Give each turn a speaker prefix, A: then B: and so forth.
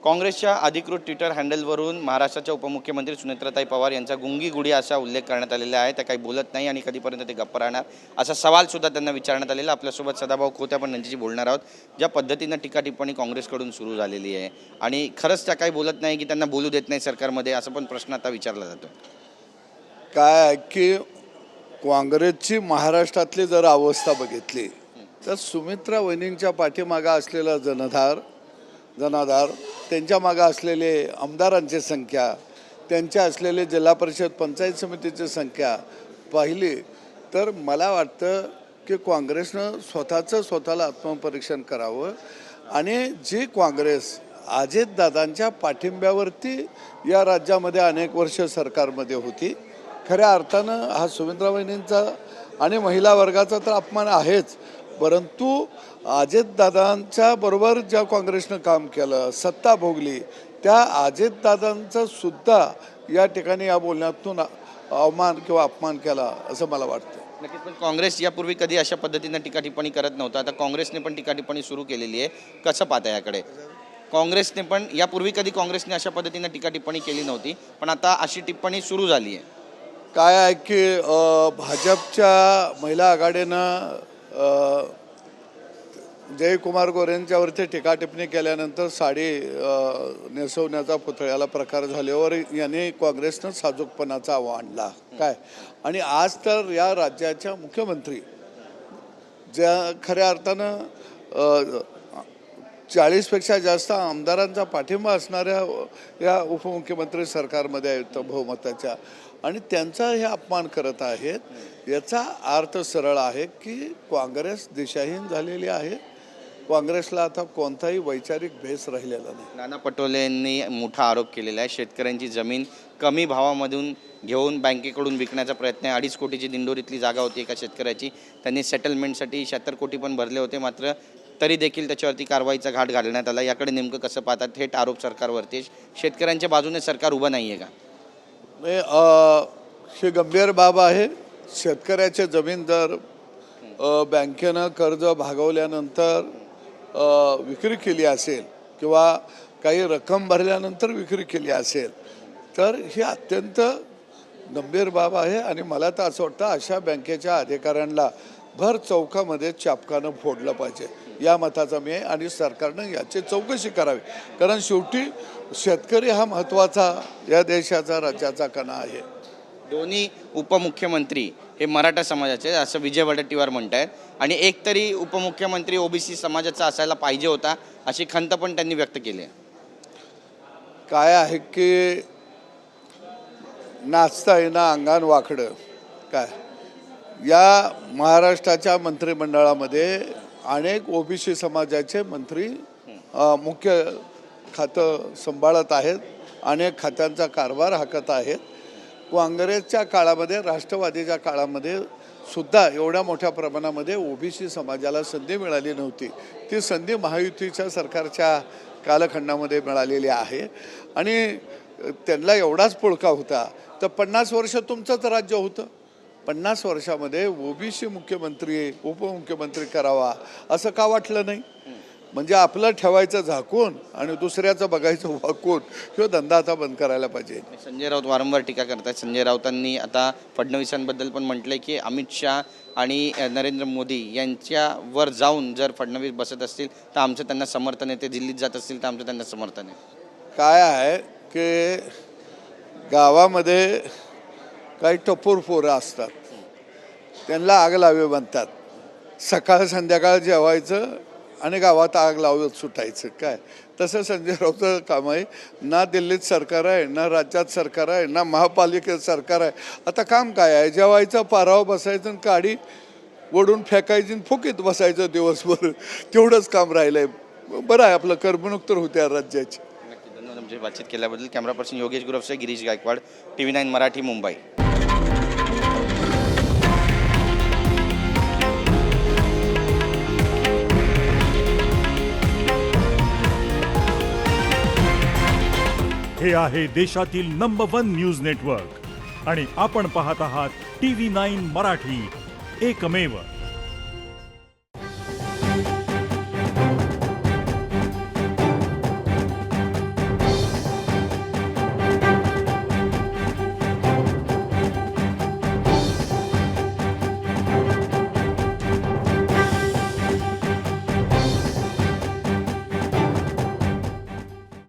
A: काँग्रेसच्या अधिकृत ट्विटर हँडलवरून महाराष्ट्राच्या उपमुख्यमंत्री सुनेत्राताई पवार यांचा गुंगी गुढी असा उल्लेख करण्यात आलेला आहे। त्या काही बोलत नाही आणि कधीपर्यंत ते गप्प राहणार असा सवाल सुद्धा त्यांना विचारण्यात आलेला। आपल्यासोबत सदाभाऊ खोत आपण त्यांच्याशी बोलणार आहोत। ज्या पद्धतीने टीका टिप्पणी काँग्रेसकडून सुरू झालेली आहे आणि खरंच त्या काही बोलत नाही की त्यांना बोलू देत नाही सरकारमध्ये, असं पण प्रश्न आता विचारला जातो।
B: काय की काँग्रेसची महाराष्ट्रातली जर अवस्था बघितली तर सुमित्रा वहिनींच्या पाठीमागे असलेला जनाधार, त्यांच्या मागे असलेले आमदारांची संख्या, त्यांच्या असलेले जिल्हा परिषद पंचायत समितीची संख्या पाहिली तर मला वाटतं की काँग्रेसनं स्वतःला आत्मपरीक्षण करावं आणि जी काँग्रेस अजितदादांच्या पाठिंब्यावरती या राज्यामध्ये अनेक वर्ष सरकारमध्ये होती, खऱ्या अर्थानं हा सुमित्रा वहिनींचा आणि महिला वर्गाचा तर अपमान आहेच, परंतु अजितदादांच्या बरोबर ज्या काँग्रेसनं काम केलं, सत्ता भोगली, त्या अजितदादांचा सुद्धा या ठिकाणी या बोलण्यातून अवमान किंवा अपमान केला असं मला वाटतं।
A: नक्कीच, पण काँग्रेस यापूर्वी कधी अशा पद्धतीने टीका टिप्पणी करत नव्हता, आता काँग्रेसने पण टीका टिप्पणी सुरू केलेली आहे। कसं पाहता याकडे? काँग्रेसने पण यापूर्वी कधी काँग्रेसने अशा पद्धतीने टीका टिप्पणी केली नव्हती, पण आता अशी टिप्पणी सुरू झाली आहे।
B: काय आहे की भाजपच्या महिला आघाडीनं जयकुमार गोरेंच्यावरती टीका टिप्पणी केल्यानंतर साडी नेसवण्याचा पुतळ्याला प्रकार झाल्यावर यांनी काँग्रेसनं साजूकपणाचा आव्हान आणला काय, आणि आज तर या राज्याच्या मुख्यमंत्री ज्या खऱ्या अर्थानं 40पेक्षा जास्त आमदारांचा पाठिंबा असणाऱ्या या उपमुख्यमंत्री सरकारमध्ये आहेत बहुमताच्या, आणि त्यांचा हे अपमान करत आहेत, याचा अर्थ सरळ आहे की काँग्रेस दिशाहीन झालेली आहे। काँग्रेसला आता कोणताही वैचारिक भेस राहिलेला नाही।
A: नाना पटोले यांनी मोठा आरोप केलेला आहे, शेतकऱ्यांची जमीन कमी भावामधून घेऊन बँकेकडून विकण्याचा प्रयत्न आहे। 2.5 कोटीची दिंडोरीतली जागा होती एका शेतकऱ्याची, त्यांनी सेटलमेंटसाठी 76 कोटी पण भरले होते, मात्र तरी देखील त्याच्यावरती कारवाईचा घाट घालण्यात आला। याकडे नेमकं कसं पाहतात? थेट आरोप सरकारवरती, शेतकऱ्यांच्या बाजूने सरकार उभं नाही आहे का?
B: ही गंभीर बाब आहे। शेतकऱ्याचे जमीन जर बँकेनं कर्ज भागवल्यानंतर विक्री केली असेल किंवा काही रक्कम भरल्यानंतर विक्री केली असेल तर ही अत्यंत गंभीर बाब आहे, आणि मला तर असं वाटतं अशा बँकेच्या अधिकाऱ्यांना भर चौकामध्ये चापकानं फोडलं पाहिजे, या मताचा मी आहे, आणि सरकारनं याची चौकशी करावी, कारण शेवटी शेतकरी हा महत्त्वाचा या देशाचा राज्याचा कणा आहे।
A: दोन्ही उपमुख्यमंत्री हे मराठा समाजाचे असं विजय वडेट्टीवार म्हणतात, आणि एक तरी उपमुख्यमंत्री ओबीसी समाजाचा असायला पाहिजे होता अशी खंत पण त्यांनी व्यक्त केली आहे।
B: काय आहे की नाचता येणं अंगान वाकडं काय, या महाराष्ट्राच्या मंत्रिमंडळामध्ये अनेक ओबीसी समाजाचे मंत्री मुख्य खातं सांभाळत आहेत, अनेक खात्यांचा कारभार हाकत आहेत। काँग्रेसच्या काळामध्ये, राष्ट्रवादीच्या काळामध्ये सुद्धा एवढ्या मोठ्या प्रमाणामध्ये ओबीसी समाजाला संधी मिळाली नव्हती, ती संधी महायुतीच्या सरकारच्या कालखंडामध्ये मिळालेली आहे, आणि त्यांना एवढाच पुळका होता तर 50 वर्ष तुमचंच राज्य होतं, 50 वर्षामध्ये ओबीसी मुख्यमंत्री उपमुख्यमंत्री करावा असं का वाटलं नाही? म्हणजे आपलं ठेवायचं झाकून आणि दुसऱ्याचं बघायचं वाकून, किंवा धंदा आता बंद करायला पाहिजे।
A: संजय राऊत वारंवार टीका करतात। संजय राऊतांनी आता फडणवीसांबद्दल पण म्हटलंय की अमित शाह आणि नरेंद्र मोदी यांच्यावर जाऊन जर फडणवीस बसत असतील तर आमचं त्यांना समर्थन आहे, ते दिल्लीत जात असतील तर आमचं त्यांना समर्थन आहे।
B: काय आहे की गावामध्ये काही टपोर पोरं असतात, त्यांना आग लावे बनतात, सकाळ संध्याकाळ जेवायचं आणि गावात आग लावत सुटायचं काय, तसं संजय राऊतचं काम आहे। ना दिल्लीत सरकार आहे, ना राज्यात सरकार आहे, ना महापालिकेत सरकार आहे, आता काम काय आहे? जेवायचं, पारावर बसायचं, काडी ओढून फेकायची, फुकीत बसायचं दिवसभर, तेवढंच काम राहिलं आहे। बरं आहे, आपलं करमणूक तर होते राज्याची।
A: नक्की, धन्यवाद आमची बातचीत केल्याबद्दल। कॅमेरा पर्सन योगेश गुरवसे, गिरीश गायकवाड, TV9 मराठी, मुंबई।
C: हे आहे देशातील नंबर 1 न्यूज नेटवर्क, आणि आपण पाहत आहात TV9 मराठी, एकमेव।